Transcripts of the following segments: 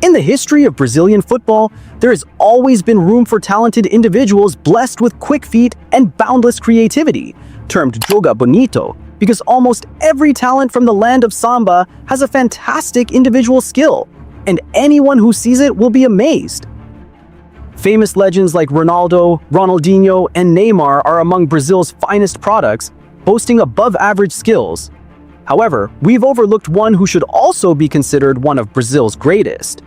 In the history of Brazilian football, there has always been room for talented individuals blessed with quick feet and boundless creativity, termed joga bonito, because almost every talent from the land of Samba has a fantastic individual skill, and anyone who sees it will be amazed. Famous legends like Ronaldo, Ronaldinho, and Neymar are among Brazil's finest products, boasting above-average skills. However, we've overlooked one who should also be considered one of Brazil's greatest.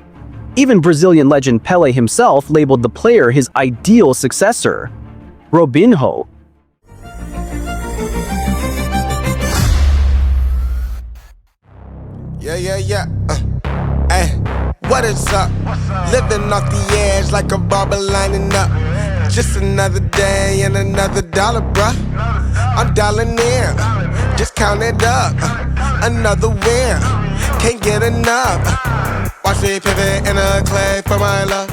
Even Brazilian legend Pele himself labeled the player his ideal successor, Robinho. Yeah. Hey, what is up? Living off the edge like a barber lining up. Just another day and another dollar, bruh. I'm dialing in, just count it up. Another win, can't get enough. Watch me pivot in a clay for my love.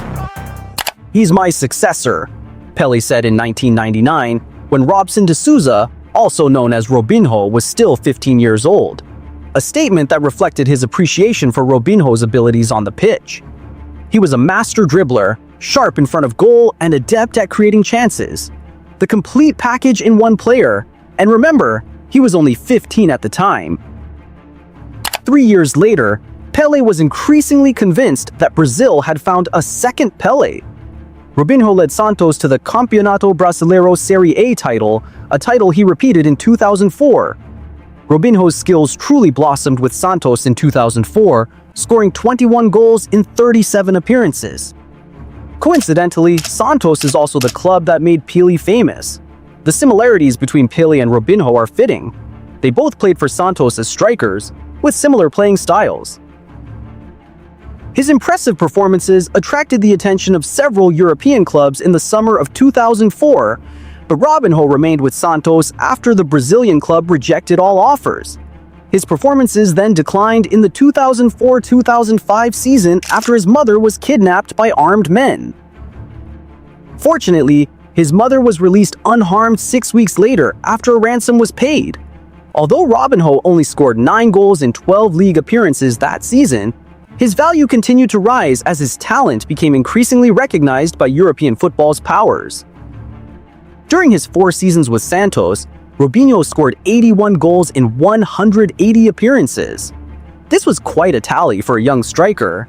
He's my successor, Pele said in 1999 when Robson de Souza, also known as Robinho, was still 15 years old. A statement that reflected his appreciation for Robinho's abilities on the pitch. He was a master dribbler, sharp in front of goal, and adept at creating chances. The complete package in one player, and remember, he was only 15 at the time. 3 years later, Pele was increasingly convinced that Brazil had found a second Pele. Robinho led Santos to the Campeonato Brasileiro Serie A title, a title he repeated in 2004. Robinho's skills truly blossomed with Santos in 2004, scoring 21 goals in 37 appearances. Coincidentally, Santos is also the club that made Pele famous. The similarities between Pele and Robinho are fitting. They both played for Santos as strikers, with similar playing styles. His impressive performances attracted the attention of several European clubs in the summer of 2004, but Robinho remained with Santos after the Brazilian club rejected all offers. His performances then declined in the 2004-2005 season after his mother was kidnapped by armed men. Fortunately, his mother was released unharmed 6 weeks later after a ransom was paid. Although Robinho only scored 9 goals in 12 league appearances that season, his value continued to rise as his talent became increasingly recognized by European football's powers. During his 4 seasons with Santos, Robinho scored 81 goals in 180 appearances. This was quite a tally for a young striker.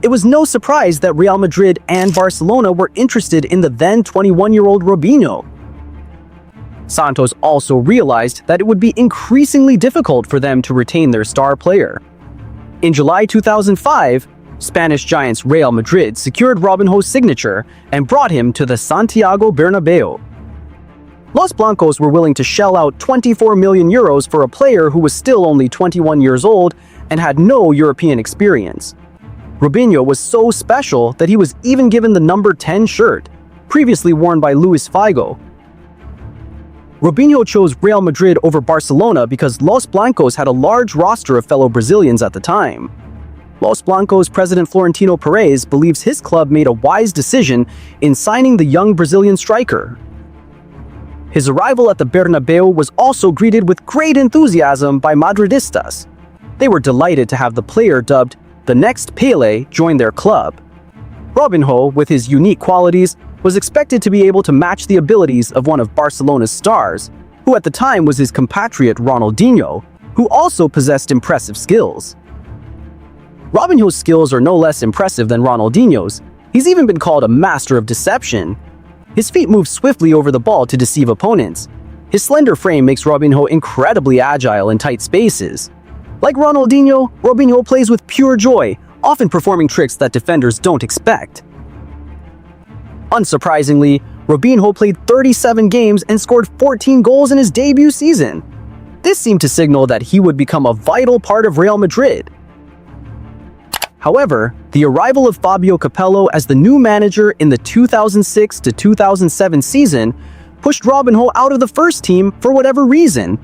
It was no surprise that Real Madrid and Barcelona were interested in the then 21-year-old Robinho. Santos also realized that it would be increasingly difficult for them to retain their star player. In July 2005, Spanish giants Real Madrid secured Robinho's signature and brought him to the Santiago Bernabeu. Los Blancos were willing to shell out 24 million euros for a player who was still only 21 years old and had no European experience. Robinho was so special that he was even given the number 10 shirt, previously worn by Luis Figo. Robinho chose Real Madrid over Barcelona because Los Blancos had a large roster of fellow Brazilians at the time. Los Blancos president Florentino Perez believes his club made a wise decision in signing the young Brazilian striker. His arrival at the Bernabeu was also greeted with great enthusiasm by Madridistas. They were delighted to have the player dubbed the next Pele join their club. Robinho, with his unique qualities, was expected to be able to match the abilities of one of Barcelona's stars, who at the time was his compatriot Ronaldinho, who also possessed impressive skills. Robinho's skills are no less impressive than Ronaldinho's. He's even been called a master of deception. His feet move swiftly over the ball to deceive opponents. His slender frame makes Robinho incredibly agile in tight spaces. Like Ronaldinho, Robinho plays with pure joy, often performing tricks that defenders don't expect. Unsurprisingly, Robinho played 37 games and scored 14 goals in his debut season. This seemed to signal that he would become a vital part of Real Madrid. However, the arrival of Fabio Capello as the new manager in the 2006-2007 season pushed Robinho out of the first team for whatever reason.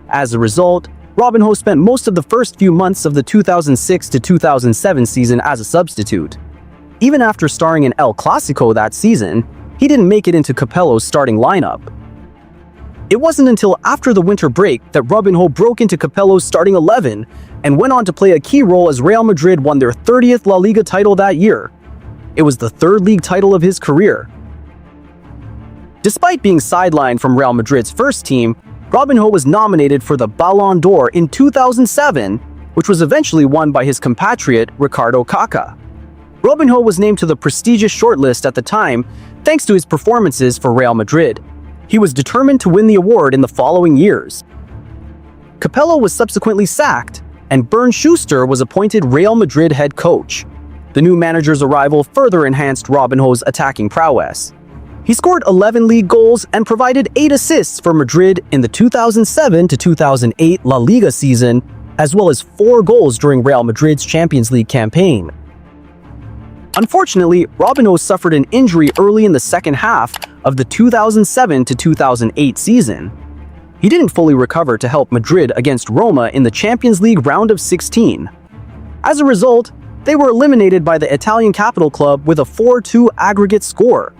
As a result, Robinho spent most of the first few months of the 2006-2007 season as a substitute. Even after starring in El Clasico that season, he didn't make it into Capello's starting lineup. It wasn't until after the winter break that Robinho broke into Capello's starting 11 and went on to play a key role as Real Madrid won their 30th La Liga title that year. It was the third league title of his career. Despite being sidelined from Real Madrid's first team, Robinho was nominated for the Ballon d'Or in 2007, which was eventually won by his compatriot Ricardo Kaká. Robinho was named to the prestigious shortlist at the time thanks to his performances for Real Madrid. He was determined to win the award in the following years. Capello was subsequently sacked, and Bernd Schuster was appointed Real Madrid head coach. The new manager's arrival further enhanced Robinho's attacking prowess. He scored 11 league goals and provided 8 assists for Madrid in the 2007-2008 La Liga season, as well as 4 goals during Real Madrid's Champions League campaign. Unfortunately, Robinho suffered an injury early in the second half of the 2007-2008 season. He didn't fully recover to help Madrid against Roma in the Champions League round of 16. As a result, they were eliminated by the Italian capital club with a 4-2 aggregate score.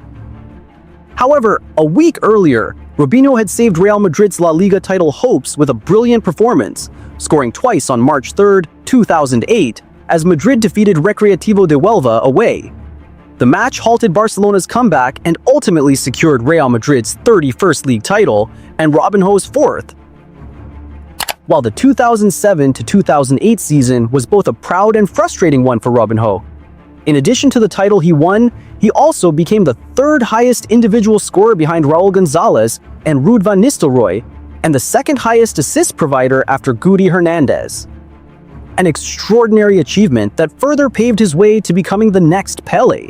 However, a week earlier, Robinho had saved Real Madrid's La Liga title hopes with a brilliant performance, scoring twice on March 3, 2008, as Madrid defeated Recreativo de Huelva away. The match halted Barcelona's comeback and ultimately secured Real Madrid's 31st league title and Robinho's 4th. While the 2007-2008 season was both a proud and frustrating one for Robinho. In addition to the title he won, he also became the 3rd highest individual scorer behind Raul Gonzalez and Ruud van Nistelrooy, and the 2nd highest assist provider after Guti Hernandez. An extraordinary achievement that further paved his way to becoming the next Pele.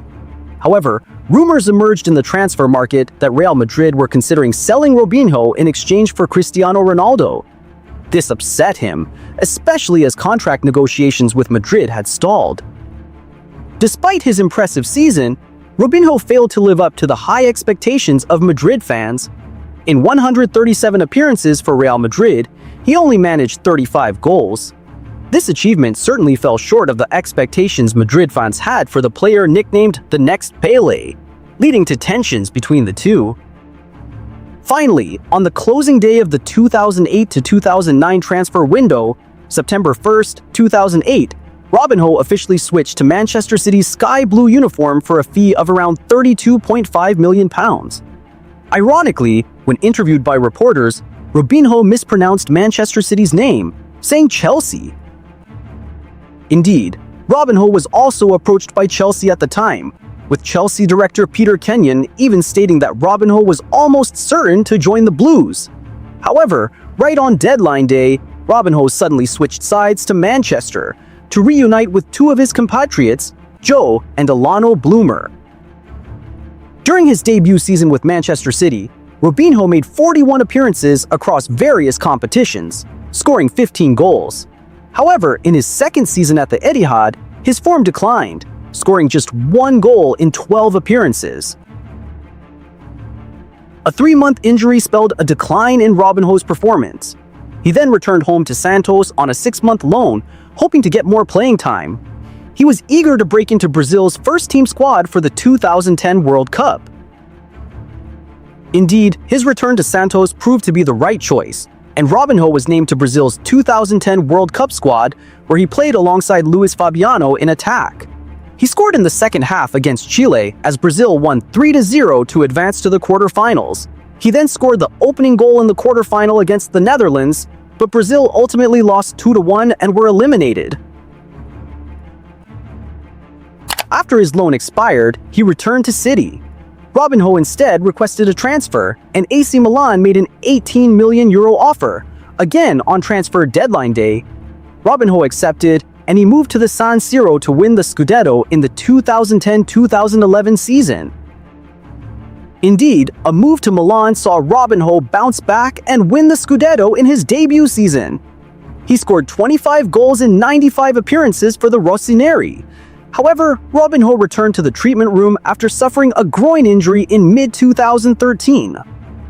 However, rumors emerged in the transfer market that Real Madrid were considering selling Robinho in exchange for Cristiano Ronaldo. This upset him, especially as contract negotiations with Madrid had stalled. Despite his impressive season, Robinho failed to live up to the high expectations of Madrid fans. In 137 appearances for Real Madrid, he only managed 35 goals. This achievement certainly fell short of the expectations Madrid fans had for the player nicknamed the next Pele, leading to tensions between the two. Finally, on the closing day of the 2008-2009 transfer window, September 1, 2008, Robinho officially switched to Manchester City's sky blue uniform for a fee of around £32.5 million. Ironically, when interviewed by reporters, Robinho mispronounced Manchester City's name, saying Chelsea. Indeed, Robinho was also approached by Chelsea at the time, with Chelsea director Peter Kenyon even stating that Robinho was almost certain to join the Blues. However, right on deadline day, Robinho suddenly switched sides to Manchester to reunite with 2 of his compatriots, Joe and Alano Bloomer. During his debut season with Manchester City, Robinho made 41 appearances across various competitions, scoring 15 goals. However, in his second season at the Etihad, his form declined, scoring just 1 goal in 12 appearances. A 3-month injury spelled a decline in Robinho's performance. He then returned home to Santos on a 6-month loan, hoping to get more playing time. He was eager to break into Brazil's first-team squad for the 2010 World Cup. Indeed, his return to Santos proved to be the right choice, and Robinho was named to Brazil's 2010 World Cup squad, where he played alongside Luis Fabiano in attack. He scored in the second half against Chile as Brazil won 3-0 to advance to the quarterfinals. He then scored the opening goal in the quarterfinal against the Netherlands, but Brazil ultimately lost 2-1 and were eliminated. After his loan expired, he returned to City. Robinho instead requested a transfer, and AC Milan made an €18 million offer, again on transfer deadline day. Robinho accepted, and he moved to the San Siro to win the Scudetto in the 2010-2011 season. Indeed, a move to Milan saw Robinho bounce back and win the Scudetto in his debut season. He scored 25 goals in 95 appearances for the Rossoneri. However, Robinho returned to the treatment room after suffering a groin injury in mid-2013.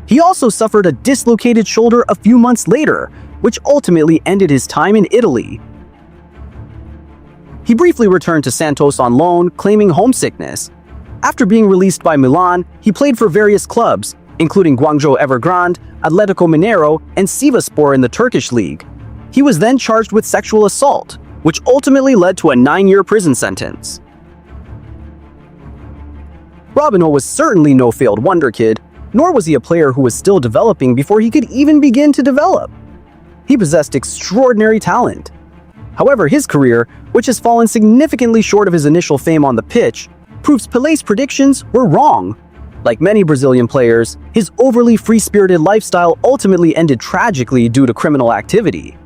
He also suffered a dislocated shoulder a few months later, which ultimately ended his time in Italy. He briefly returned to Santos on loan, claiming homesickness. After being released by Milan, he played for various clubs, including Guangzhou Evergrande, Atletico Mineiro, and Sivasspor in the Turkish league. He was then charged with sexual assault, which ultimately led to a 9-year prison sentence. Robinho was certainly no failed wonder kid, nor was he a player who was still developing before he could even begin to develop. He possessed extraordinary talent. However, his career, which has fallen significantly short of his initial fame on the pitch, proves Pele's predictions were wrong. Like many Brazilian players, his overly free-spirited lifestyle ultimately ended tragically due to criminal activity.